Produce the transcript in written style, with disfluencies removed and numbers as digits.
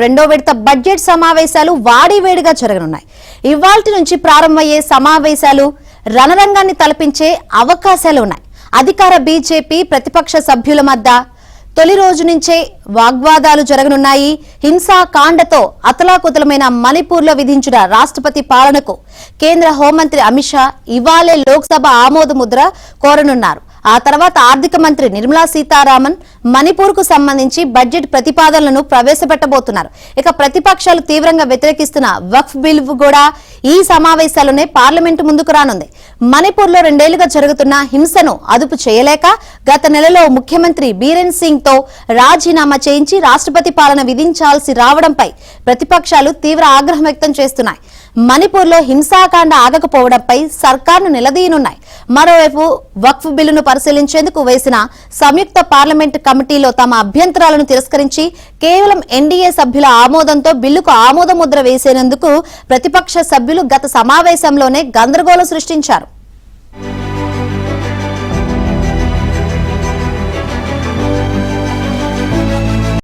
రెండో విడత బడ్జెట్ సమావేశాలు వాడివేడిగా జరగనున్నాయి. ఇవాల్టి నుంచి ప్రారంభమయ్యే సమావేశాలు రణరంగాన్ని తలపించే అవకాశాలు ఉన్నాయి. అధికార బీజేపీ ప్రతిపక్ష సభ్యుల మధ్య తొలి రోజు నుంచే వాగ్వాదాలు జరగనున్నాయి. హింసాకాండతో అతలాకుతలమైన మణిపూర్లో విధించిన రాష్ట్రపతి పాలనకు కేంద్ర హోంమంత్రి అమిత్ షా ఇవాళే లోక్సభ ఆమోద ముద్ర కోరనున్నారు. ఆ తర్వాత ఆర్థిక మంత్రి నిర్మలా సీతారామన్ మణిపూర్ కు సంబంధించి బడ్జెట్ ప్రతిపాదనలను ప్రవేశపెట్టబోతున్నారు. ఇక ప్రతిపక్షాలు తీవ్రంగా వ్యతిరేకిస్తున్న వక్ఫ్ బిల్ కూడా ఈ సమావేశాల్లోనే పార్లమెంటు ముందుకు రానుంది. మణిపూర్ లో 2 ఏళ్లుగా జరుగుతున్న హింసను అదుపు చేయలేక గత నెలలో ముఖ్యమంత్రి బీరేన్ సింగ్ తో రాజీనామా చేయించి రాష్ట్రపతి పాలన విధించాల్సి రావడంపై ప్రతిపక్షాలు తీవ్ర ఆగ్రహం వ్యక్తం చేస్తున్నాయి. మణిపూర్ లో హింసాకాండ ఆగకపోవడంపై సర్కార్ను నిలదీయనున్నాయి. మరోవైపు వక్ఫ్ బిల్లును పరిశీలించేందుకు వేసిన సంయుక్త పార్లమెంట్ కమిటీలో తమ అభ్యంతరాలను తిరస్కరించి కేవలం ఎన్డీఏ సభ్యుల ఆమోదంతో బిల్లుకు ఆమోద ముద్ర వేసేందుకు ప్రతిపక్ష సభ్యులు గత సమావేశంలోనే గందరగోళం సృష్టించారు.